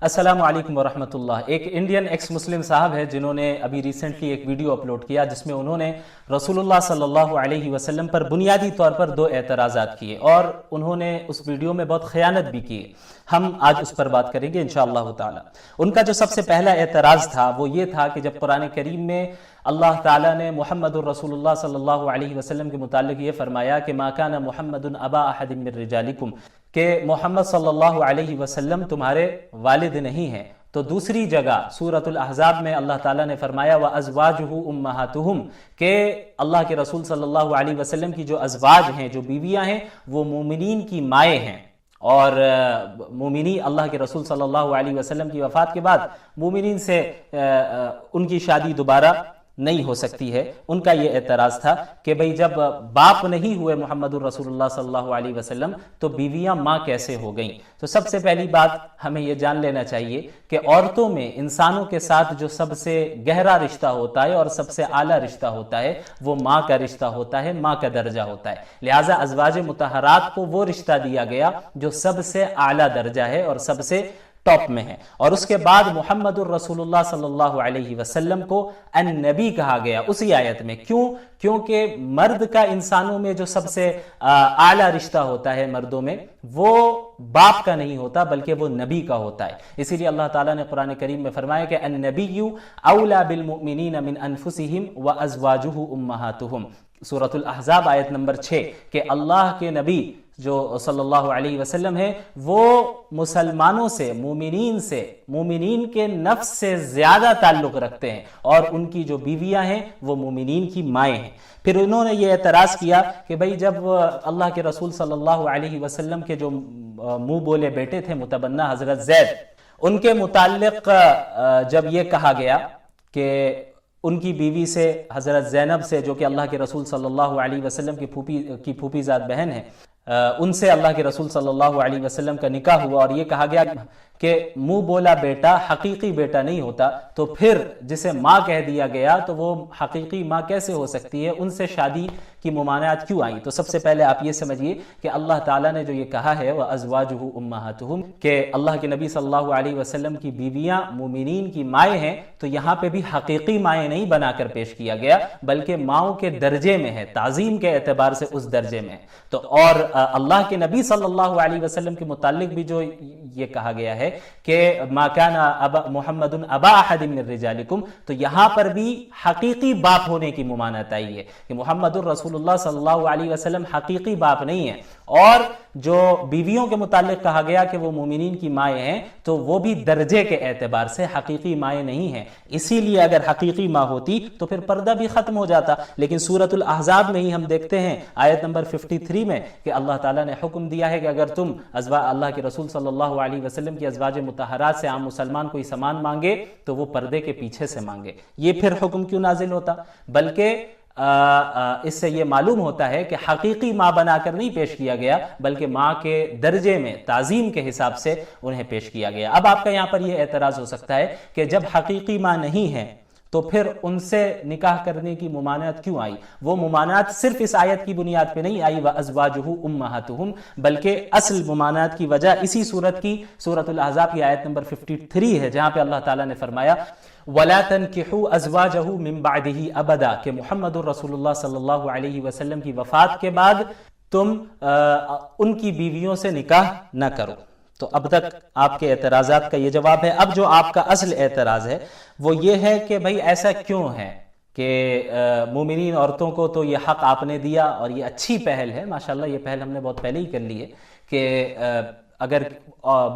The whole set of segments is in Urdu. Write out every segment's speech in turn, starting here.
السلام علیکم ورحمۃ اللہ۔ ایک انڈین ایکس مسلم صاحب ہے جنہوں نے ابھی ریسنٹلی ایک ویڈیو اپلوڈ کیا جس میں انہوں نے رسول اللہ صلی اللہ علیہ وسلم پر بنیادی طور پر دو اعتراضات کیے اور انہوں نے اس ویڈیو میں بہت خیانت بھی کی۔ ہم آج اس پر بات کریں گے انشاءاللہ تعالی۔ ان کا جو سب سے پہلا اعتراض تھا وہ یہ تھا کہ جب قرآن کریم میں اللہ تعالیٰ نے محمد الرسول اللہ صلی اللہ علیہ وسلم کے متعلق یہ فرمایا کہ ما کان محمد ابا احد من رجالکم، کہ محمد صلی اللہ علیہ وسلم تمہارے والد نہیں ہیں، تو دوسری جگہ سورۃ الاحزاب میں اللہ تعالیٰ نے فرمایا وَأَزْوَاجُهُ أُمَّهَاتُهُمْ، کہ اللہ کے رسول صلی اللہ علیہ وسلم کی جو ازواج ہیں، جو بیویاں ہیں، وہ مومنین کی مائیں ہیں۔ اور مومنی اللہ کے رسول صلی اللہ علیہ وسلم کی وفات کے بعد مومنین سے ان کی شادی دوبارہ نہیں ہو سکتی ہے۔ ان کا یہ اعتراض تھا کہ بھئی جب باپ نہیں ہوئے محمد الرسول اللہ صلی اللہ علیہ وسلم تو بیویاں ماں کیسے ہو گئیں؟ تو سب سے پہلی بات ہمیں یہ جان لینا چاہیے کہ عورتوں میں انسانوں کے ساتھ جو سب سے گہرا رشتہ ہوتا ہے اور سب سے اعلیٰ رشتہ ہوتا ہے وہ ماں کا رشتہ ہوتا ہے، ماں کا درجہ ہوتا ہے۔ لہٰذا ازواج مطہرات کو وہ رشتہ دیا گیا جو سب سے اعلیٰ درجہ ہے اور سب سے ٹاپ میں ہے۔ اور اس کے بعد محمد الرسول اللہ صلی اللہ علیہ وسلم کو النبی کہا گیا اسی آیت میں۔ کیوں؟ کیونکہ مرد کا انسانوں میں جو سب سے اعلیٰ رشتہ ہوتا ہے مردوں میں، وہ باپ کا نہیں ہوتا بلکہ وہ نبی کا ہوتا ہے۔ اسی لیے اللہ تعالیٰ نے قرآن کریم میں فرمایا کہ النبی اولیٰ بالمؤمنین من انفسہم وازواجہ امہاتہم، سورۃ الاحزاب آیت نمبر 6، کہ اللہ کے نبی جو صلی اللہ علیہ وسلم ہے وہ مسلمانوں سے، مومنین کے نفس سے زیادہ تعلق رکھتے ہیں، اور ان کی جو بیویاں ہیں وہ مومنین کی مائیں ہیں۔ پھر انہوں نے یہ اعتراض کیا کہ بھئی جب اللہ کے رسول صلی اللہ علیہ وسلم کے جو منہ بولے بیٹے تھے متبنہ حضرت زید، ان کے متعلق جب یہ کہا گیا کہ ان کی بیوی سے، حضرت زینب سے جو کہ اللہ کے رسول صلی اللہ علیہ وسلم کی پھوپھی زاد بہن ہے، ان سے اللہ کے رسول صلی اللہ علیہ وسلم کا نکاح ہوا، اور یہ کہا گیا کہ منہ بولا بیٹا حقیقی بیٹا نہیں ہوتا، تو پھر جسے ماں کہہ دیا گیا تو وہ حقیقی ماں کیسے ہو سکتی ہے؟ ان سے شادی کی ممانعت کیوں آئیں؟ تو سب سے پہلے آپ یہ سمجھیے کہ اللہ تعالیٰ نے جو یہ کہا ہے وَأَزْوَاجُهُ أُمَّهَاتُهُمْ، کہ اللہ کے نبی صلی اللہ علیہ وسلم کی بیویاں مومنین کی مائیں ہیں، تو یہاں پہ بھی حقیقی مائیں نہیں بنا کر پیش کیا گیا بلکہ ماؤں کے درجے میں ہے، تعظیم کے اعتبار سے اس درجے میں ہے۔ تو اور اللہ کے نبی صلی اللہ علیہ وسلم کے متعلق بھی جو یہ کہا گیا ہے کہ ما کان محمد ابا احد من رجالکم، تو یہاں پر بھی حقیقی باپ ہونے کی ممانعت آئی ہے کہ محمد الرسول اللہ صلی اللہ علیہ وسلم حقیقی باپ نہیں ہے۔ اور جو بیویوں کے متعلق کہا گیا کہ وہ مومنین کی مائیں ہیں، تو وہ بھی درجے کے اعتبار سے حقیقی مائیں نہیں ہیں۔ اسی لیے اگر حقیقی ماں ہوتی تو پھر پردہ بھی ختم ہو جاتا، لیکن سورۃ الاحزاب میں ہی ہم دیکھتے ہیں آیت نمبر 53 میں کہ اللہ تعالیٰ نے حکم دیا ہے کہ اگر تم اللہ کے رسول صلی اللہ علیہ وسلم کی ازواج مطہرات سے عام مسلمان کوئی سامان مانگے تو وہ پردے کے پیچھے سے مانگے۔ یہ پھر حکم کیوں نازل ہوتا؟ بلکہ اس سے یہ معلوم ہوتا ہے کہ حقیقی ماں بنا کر نہیں پیش کیا گیا بلکہ ماں کے درجے میں، تعظیم کے حساب سے انہیں پیش کیا گیا۔ اب آپ کا یہاں پر یہ اعتراض ہو سکتا ہے کہ جب حقیقی ماں نہیں ہے تو پھر ان سے نکاح کرنے کی ممانعت کیوں آئی؟ وہ ممانعت صرف اس آیت کی بنیاد پہ نہیں آئی وَأَزْوَاجُهُ أُمَّهَاتُهُمْ، بلکہ اصل ممانعت کی وجہ اسی سورۃ الاحزاب کی آیت نمبر 53 ہے، جہاں پہ اللہ تعالیٰ نے فرمایا وَلَا تَنْكِحُوا أَزْوَاجَهُ مِن بَعْدِهِ أَبَدًا، کہ محمد الرسول اللہ صلی اللہ علیہ وسلم کی وفات کے بعد تم ان کی بیویوں سے نکاح نہ کرو۔ تو اب تک آپ کے اعتراضات کا یہ جواب ہے۔ اب جو آپ کا اصل اعتراض ہے وہ یہ ہے کہ بھئی ایسا کیوں ہے کہ مومنین عورتوں کو تو یہ حق آپ نے دیا، اور یہ اچھی پہل ہے، ماشاءاللہ یہ پہل ہم نے بہت پہلے ہی کر لی ہے کہ اگر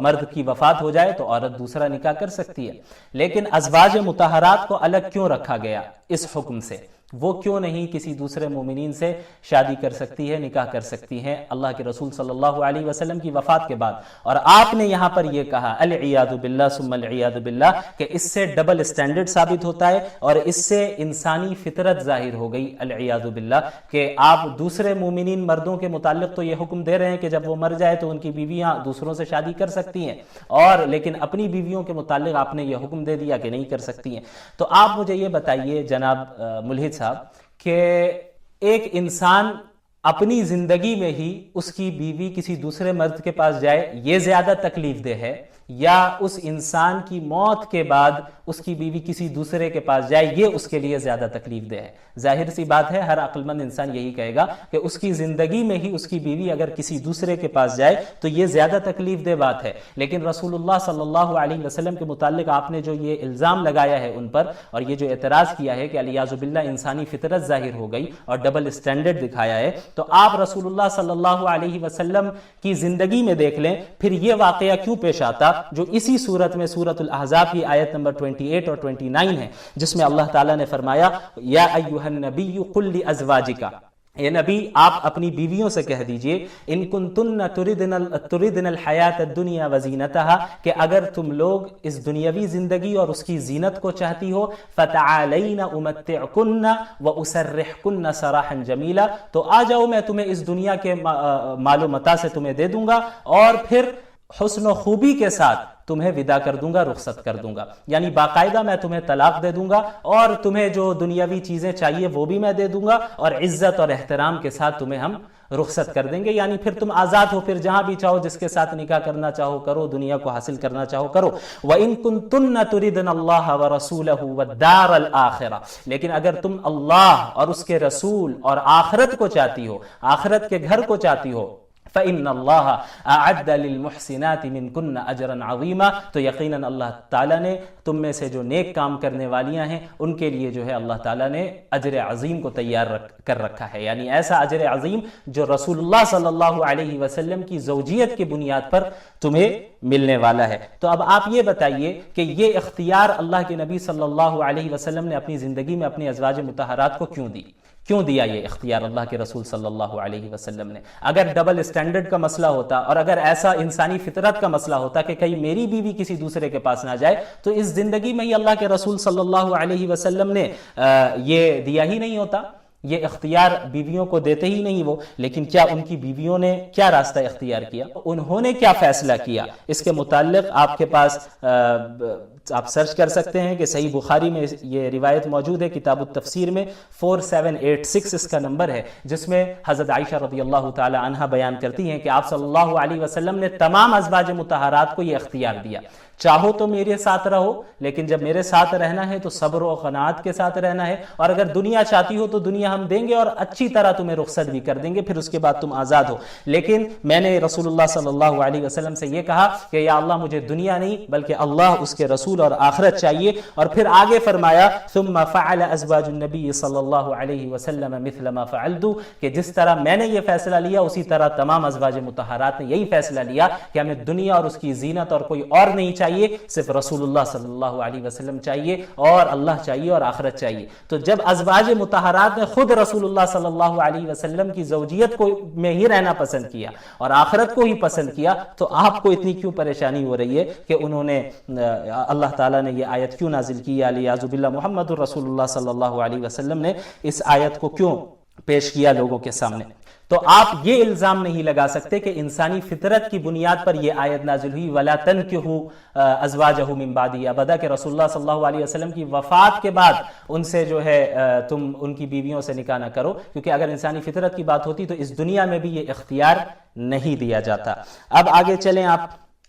مرد کی وفات ہو جائے تو عورت دوسرا نکاح کر سکتی ہے، لیکن ازواج مطہرات کو الگ کیوں رکھا گیا اس حکم سے؟ وہ کیوں نہیں کسی دوسرے مومنین سے شادی کر سکتی ہے، نکاح کر سکتی ہیں اللہ کے رسول صلی اللہ علیہ وسلم کی وفات کے بعد؟ اور آپ نے یہاں پر یہ کہا العیاذ باللہ ثم العیاذ باللہ کہ اس سے ڈبل اسٹینڈرڈ ثابت ہوتا ہے اور اس سے انسانی فطرت ظاہر ہو گئی، العیاذ باللہ، کہ آپ دوسرے مومنین مردوں کے متعلق تو یہ حکم دے رہے ہیں کہ جب وہ مر جائے تو ان کی بیویاں دوسروں سے شادی کر سکتی ہیں، اور لیکن اپنی بیویوں کے متعلق آپ نے یہ حکم دے دیا کہ نہیں کر سکتی ہیں۔ تو آپ مجھے یہ بتائیے جناب ملحد صاحب کہ ایک انسان اپنی زندگی میں ہی اس کی بیوی کسی دوسرے مرد کے پاس جائے، یہ زیادہ تکلیف دہ ہے یا اس انسان کی موت کے بعد اس کی بیوی کسی دوسرے کے پاس جائے، یہ اس کے لیے زیادہ تکلیف دہ ہے۔ ظاہر سی بات ہے، ہر عقل مند انسان یہی کہے گا کہ اس کی زندگی میں ہی اس کی بیوی اگر کسی دوسرے کے پاس جائے تو یہ زیادہ تکلیف دہ بات ہے۔ لیکن رسول اللہ صلی اللہ علیہ وسلم کے متعلق آپ نے جو یہ الزام لگایا ہے ان پر، اور یہ جو اعتراض کیا ہے کہ علیاذ باللہ انسانی فطرت ظاہر ہو گئی اور ڈبل اسٹینڈرڈ دکھایا ہے، تو آپ رسول اللہ صلی اللہ علیہ وسلم کی زندگی میں دیکھ لیں، پھر یہ واقعہ کیوں پیش آتا جو اسی صورت میں سورۃ الاحزاب کی آیت نمبر 28 اور 29 ہے، جس میں اللہ تعالیٰ نے فرمایا یا ایھا النبی قل لازواجک، اے نبی آپ اپنی بیویوں سے کہہ دیجئے ان کنتن تردن الحیات الدنیا وزینتها، کہ اگر تم لوگ اس دنیاوی زندگی اور اس کی زینت کو چاہتی ہو، فتعالین امتعکن واسرحکن سراحا جمیلا، تو آ جاؤ میں تمہیں اس دنیا کے مال و متاع سے تمہیں دے دوں گا اور پھر حسن و خوبی کے ساتھ تمہیں ودا کر دوں گا، رخصت کر دوں گا، یعنی باقاعدہ میں تمہیں طلاق دے دوں گا اور تمہیں جو دنیاوی چیزیں چاہیے وہ بھی میں دے دوں گا، اور عزت اور احترام کے ساتھ تمہیں ہم رخصت کر دیں گے، یعنی پھر تم آزاد ہو، پھر جہاں بھی چاہو جس کے ساتھ نکاح کرنا چاہو کرو، دنیا کو حاصل کرنا چاہو کرو۔ وَإِن كُنتُنَّ تُرِدْنَ اللَّهَ وَرَسُولَهُ وَالدَّارَ الْآخِرَةَ، لیکن اگر تم اللہ اور اس کے رسول اور آخرت کو چاہتی ہو، آخرت کے گھر کو چاہتی ہو، فَإِنَّ اللَّهَ أَعَدَّ لِلْمُحْسِنَاتِ مِنْكُنَّ أَجْرًا عَظِيمًا، تو یقیناً اللہ تعالیٰ نے تم میں سے جو نیک کام کرنے والیاں ہیں ان کے لیے جو ہے اللہ تعالیٰ نے اجر عظیم کو تیار کر رکھا ہے، یعنی ایسا اجر عظیم جو رسول اللہ صلی اللہ علیہ وسلم کی زوجیت کی بنیاد پر تمہیں ملنے والا ہے۔ تو اب آپ یہ بتائیے کہ یہ اختیار اللہ کے نبی صلی اللہ علیہ وسلم نے اپنی زندگی میں اپنی ازواج مطہرات کو کیوں دیا یہ اختیار اللہ کے رسول صلی اللہ علیہ وسلم نے؟ اگر ڈبل اسٹینڈرڈ کا مسئلہ ہوتا اور اگر ایسا انسانی فطرت کا مسئلہ ہوتا کہ کہیں میری بیوی کسی دوسرے کے پاس نہ جائے، تو اس زندگی میں ہی اللہ کے رسول صلی اللہ علیہ وسلم نے یہ دیا ہی نہیں ہوتا، یہ اختیار بیویوں کو دیتے ہی نہیں وہ۔ لیکن کیا ان کی بیویوں نے کیا راستہ اختیار کیا، انہوں نے کیا فیصلہ کیا، اس کے متعلق آپ کے پاس آپ سرچ کر سکتے ہیں کہ صحیح بخاری میں یہ روایت موجود ہے، کتاب التفسیر میں 4786 اس کا نمبر ہے، جس میں حضرت عائشہ رضی اللہ تعالی عنہا بیان کرتی ہیں کہ آپ صلی اللہ علیہ وسلم نے تمام ازواج مطہرات کو یہ اختیار دیا، چاہو تو میرے ساتھ رہو، لیکن جب میرے ساتھ رہنا ہے تو صبر و قناعت کے ساتھ رہنا ہے، اور اگر دنیا چاہتی ہو تو دنیا ہم دیں گے اور اچھی طرح تمہیں رخصت بھی کر دیں گے، پھر اس کے بعد تم آزاد ہو۔ لیکن میں نے رسول اللہ صلی اللہ علیہ وسلم سے یہ کہا کہ یا اللہ مجھے دنیا نہیں بلکہ اللہ، اس کے رسول اور آخرت چاہیے، اور پھر آگے فرمایا ثم فعل ازواج النبی صلی اللہ علیہ وسلم مثل ما فعلت، کہ جس طرح میں نے یہ فیصلہ لیا اسی طرح تمام ازواج مطہرات نے یہی فیصلہ لیا کہ ہمیں دنیا اور اس کی زینت اور کوئی اور نہیں چاہیے، صرف رسول اللہ صلی اللہ علیہ وسلم چاہیے اور اللہ چاہیے اور آخرت چاہیے۔ تو جب ازواج مطہرات نے خود رسول اللہ صلی اللہ علیہ وسلم کی زوجیت کو میں ہی رہنا پسند کیا اور آخرت کو ہی پسند کیا، تو آپ کو اتنی کیوں پریشانی ہو رہی ہے کہ انہوں نے اللہ تعالیٰ نے یہ آیت کیوں نازل کی، الیاذ باللہ محمد رسول اللہ صلی اللہ علیہ وسلم نے اس آیت کو کیوں پیش کیا لوگوں کے سامنے؟ تو آپ یہ الزام نہیں لگا سکتے کہ انسانی فطرت کی بنیاد پر یہ آیت نازل ہوئی وَلَا تَنْكِحُوا أَزْوَاجَهُ مِن بَعْدِهِ ابدا، کہ رسول اللہ صلی اللہ علیہ وسلم کی وفات کے بعد ان سے جو ہے تم ان کی بیویوں سے نکاح نہ کرو، کیونکہ اگر انسانی فطرت کی بات ہوتی تو اس دنیا میں بھی یہ اختیار نہیں دیا جاتا۔ اب آگے چلیں،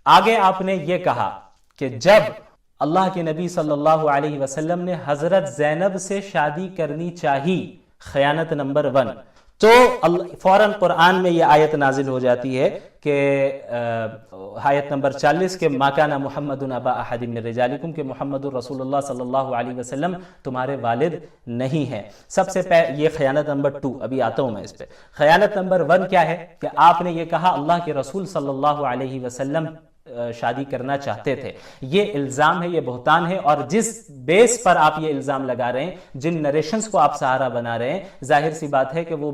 آگے آپ نے یہ کہا کہ جب اللہ کے نبی صلی اللہ علیہ وسلم نے حضرت زینب سے شادی کرنی چاہی، خیانت نمبر 1، تو فوراً قرآن میں یہ آیت نازل ہو جاتی ہے کہ آیت نمبر 40 کے ما کان محمد ابا احد من رجالکم، کہ محمد رسول اللہ صلی اللہ علیہ وسلم تمہارے والد نہیں ہے۔ سب سے پہلے یہ خیانت نمبر 2، ابھی آتا ہوں میں اس پہ۔ خیانت نمبر 1 کیا ہے کہ آپ نے یہ کہا اللہ کے رسول صلی اللہ علیہ وسلم شادی کرنا چاہتے تھے۔ یہ الزام ہے، یہ بہتان ہے، اور جس بیس پر آپ یہ الزام لگا رہے ہیں، جن نریشنز کو آپ سہارا بنا رہے ہیں، ظاہر سی بات ہے کہ وہ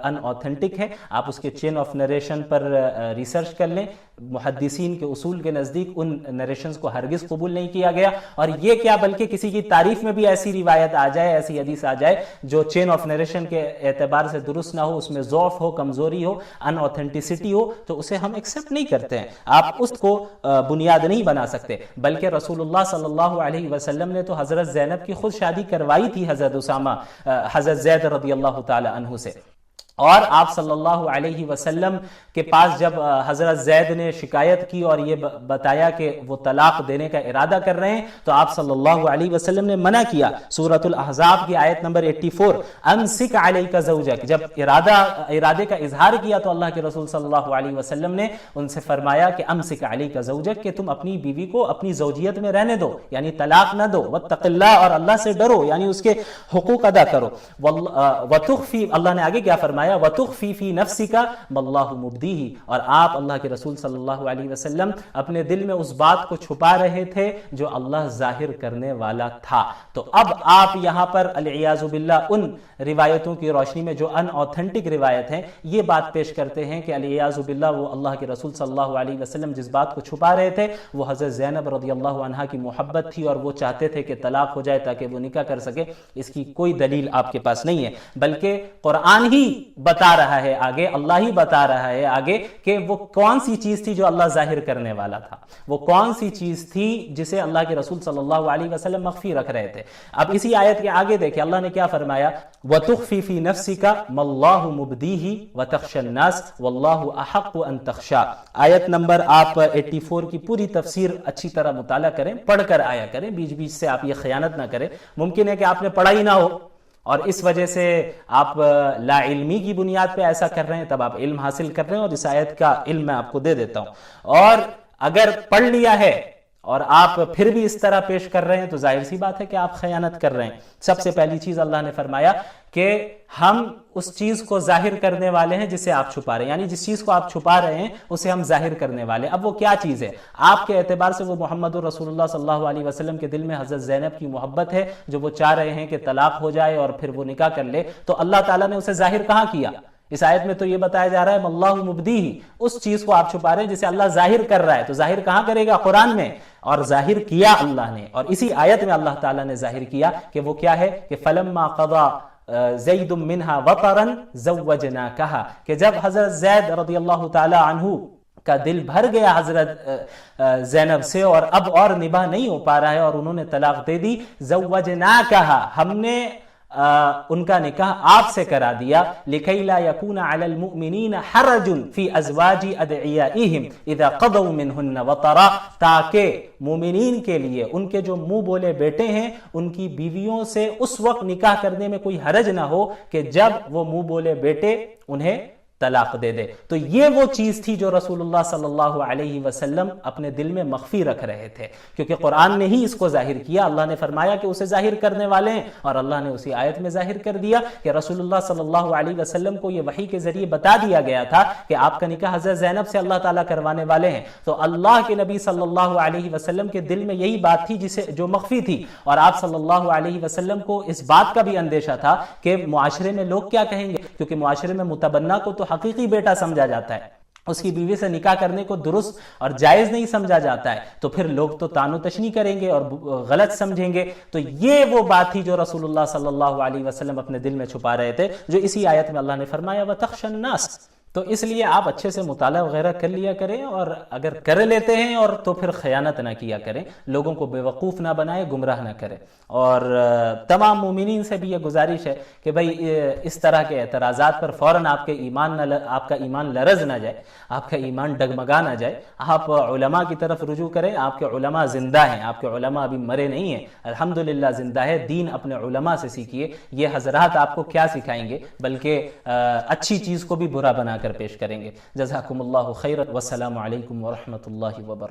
ان اوتھینٹک ہے۔ آپ اس کے چین آف نریشن پر ریسرچ کر لیں، محدثین کے اصول کے نزدیک ان نریشنز کو ہرگز قبول نہیں کیا گیا، اور یہ کیا بلکہ کسی کی تعریف میں بھی ایسی روایت آ جائے، ایسی حدیث آ جائے جو چین آف نریشن کے اعتبار سے درست نہ ہو، اس میں ضعف ہو، کمزوری ہو، ان اوتھینٹسٹی ہو، تو اسے ہم ایکسیپٹ نہیں کرتے ہیں۔ آپ اس کو بنیاد نہیں بنا سکتے، بلکہ رسول اللہ صلی اللہ علیہ وسلم نے تو حضرت زینب کی خود شادی کروائی تھی حضرت زید رضی اللہ تعالی عنہ سے، اور آپ صلی اللہ علیہ وسلم کے پاس جب حضرت زید نے شکایت کی اور یہ بتایا کہ وہ طلاق دینے کا ارادہ کر رہے ہیں تو آپ صلی اللہ علیہ وسلم نے منع کیا. سورۃ الاحزاب کی آیت نمبر 84 امسک علیک زوجک، جب ارادے کا اظہار کیا تو اللہ کے رسول صلی اللہ علیہ وسلم نے ان سے فرمایا کہ امسک علیک زوجک، کہ تم اپنی بیوی کو اپنی زوجیت میں رہنے دو، یعنی طلاق نہ دو. واتق اللہ، اور اللہ سے ڈرو، یعنی اس کے حقوق ادا کرو. وتخفی، اللہ نے آگے کیا فرمایا، وتخفی فی نفسک ما اللہ مبدیہ، اور آپ اللہ کے رسول صلی اللہ علیہ وسلم اپنے دل میں اس بات کو چھپا رہے تھے جو اللہ ظاہر کرنے والا تھا. تو اب آپ یہاں پر العیاذ باللہ ان روایتوں کی روشنی میں جو ان اوتھینٹک روایت ہیں یہ بات پیش کرتے ہیں کہ العیاذ باللہ وہ اللہ کے رسول صلی اللہ علیہ وسلم جس بات کو چھپا رہے تھے وہ حضرت زینب رضی اللہ عنہا کی محبت تھی، اور وہ چاہتے تھے کہ طلاق ہو جائے تاکہ وہ نکاح کر سکے. اس کی کوئی دلیل آپ کے پاس نہیں ہے، بلکہ قرآن ہی بتا رہا ہے آگے، اللہ ہی بتا رہا ہے آگے کہ وہ کون سی چیز تھی جو اللہ ظاہر کرنے والا تھا، وہ کون سی چیز تھی جسے اللہ کے رسول صلی اللہ علیہ وسلم مخفی رکھ رہے تھے. اب اسی آیت کے آگے دیکھیں اللہ نے کیا فرمایا، وَتُخْفِي فِي نَفْسِكَ مَا اللَّهُ مُبْدِيهِ وَتَخْشَى النَّاسَ وَاللَّهُ أَحَقُّ أَن تَخْشَى. آیت نمبر آپ 84 کی پوری تفسیر اچھی طرح مطالعہ کریں، پڑھ کر آیا کریں، بیچ بیچ سے آپ یہ خیانت نہ کریں. ممکن ہے کہ آپ نے پڑھا ہی نہ ہو اور اس وجہ سے آپ لا علمی کی بنیاد پہ ایسا کر رہے ہیں، تب آپ علم حاصل کر رہے ہیں، اور اس آیت کا علم میں آپ کو دے دیتا ہوں. اور اگر پڑھ لیا ہے اور آپ پھر بھی اس طرح پیش کر رہے ہیں تو ظاہر سی بات ہے کہ آپ خیانت کر رہے ہیں. سب سے پہلی چیز اللہ نے فرمایا کہ ہم اس چیز کو ظاہر کرنے والے ہیں جسے آپ چھپا رہے ہیں، یعنی جس چیز کو آپ چھپا رہے ہیں اسے ہم ظاہر کرنے والے. اب وہ کیا چیز ہے؟ آپ کے اعتبار سے وہ محمد رسول اللہ صلی اللہ علیہ وسلم کے دل میں حضرت زینب کی محبت ہے جو وہ چاہ رہے ہیں کہ طلاق ہو جائے اور پھر وہ نکاح کر لے. تو اللہ تعالیٰ نے اسے ظاہر کہاں کیا؟ اس آیت میں تو یہ بتایا جا رہا ہے اللہ مبدیہ، اس چیز کو آپ چھپا رہے ہیں جسے اللہ ظاہر کر رہا ہے. تو ظاہر کہاں کرے گا؟ قرآن میں. اور ظاہر کیا اللہ نے، اور اسی آیت میں اللہ تعالیٰ نے ظاہر کیا کہ وہ کیا ہے کہ فلما قضا زید منہا وطرا زوجناکہا، کہ جب حضرت زید رضی اللہ تعالی عنہ کا دل بھر گیا حضرت زینب سے اور اب اور نباہ نہیں ہو پا رہا ہے اور انہوں نے طلاق دے دی، زوجناکہا، ہم نے ان کا نکاح آپ سے کرا دیا، لِكَيْ لَا يَكُونَ عَلَى الْمُؤْمِنِينَ حَرَجٌ فِي أَزْوَاجِ أَدْعِيَائِهِمْ إِذَا قَضَوْا مِنْهُنَّ وَطَرًا، تاکہ مومنین کے لیے ان کے جو منہ بولے بیٹے ہیں ان کی بیویوں سے اس وقت نکاح کرنے میں کوئی حرج نہ ہو کہ جب وہ منہ بولے بیٹے انہیں طلاق دے دے. تو یہ وہ چیز تھی جو رسول اللہ صلی اللہ علیہ وسلم اپنے دل میں مخفی رکھ رہے تھے، کیونکہ قرآن نے ہی اس کو ظاہر کیا. اللہ نے فرمایا کہ اسے ظاہر کرنے والے ہیں، اور اللہ نے اسی آیت میں ظاہر کر دیا کہ رسول اللہ صلی اللہ علیہ وسلم کو یہ وحی کے ذریعے بتا دیا گیا تھا کہ آپ کا نکاح حضرت زینب سے اللہ تعالیٰ کروانے والے ہیں. تو اللہ کے نبی صلی اللہ علیہ وسلم کے دل میں یہی بات تھی جو مخفی تھی، اور آپ صلی اللہ علیہ وسلم کو اس بات کا بھی اندیشہ تھا کہ معاشرے میں لوگ کیا کہیں گے، کیونکہ معاشرے میں متبنہ کو تو حقیقی بیٹا سمجھا جاتا ہے، اس کی بیوی سے نکاح کرنے کو درست اور جائز نہیں سمجھا جاتا ہے، تو پھر لوگ تو تان و تشنی کریں گے اور غلط سمجھیں گے. تو یہ وہ بات تھی جو رسول اللہ صلی اللہ علیہ وسلم اپنے دل میں چھپا رہے تھے، جو اسی آیت میں اللہ نے فرمایا وَتَخْشَى النَّاسَ. تو اس لیے آپ اچھے سے مطالعہ وغیرہ کر لیا کریں، اور اگر کر لیتے ہیں اور تو پھر خیانت نہ کیا کریں، لوگوں کو بے وقوف نہ بنائیں، گمراہ نہ کریں. اور تمام مومنین سے بھی یہ گزارش ہے کہ بھئی اس طرح کے اعتراضات پر فوراً آپ کا ایمان لرز نہ جائے، آپ کا ایمان ڈگمگا نہ جائے. آپ علماء کی طرف رجوع کریں، آپ کے علماء زندہ ہیں، آپ کے علماء ابھی مرے نہیں ہیں، الحمدللہ زندہ ہے. دین اپنے علماء سے سیکھیے، یہ حضرات آپ کو کیا سکھائیں گے، بلکہ اچھی چیز کو بھی برا بنا کر پیش کریں گے. جزاکم اللہ خیرا، والسلام علیکم ورحمۃ اللہ وبرکاتہ.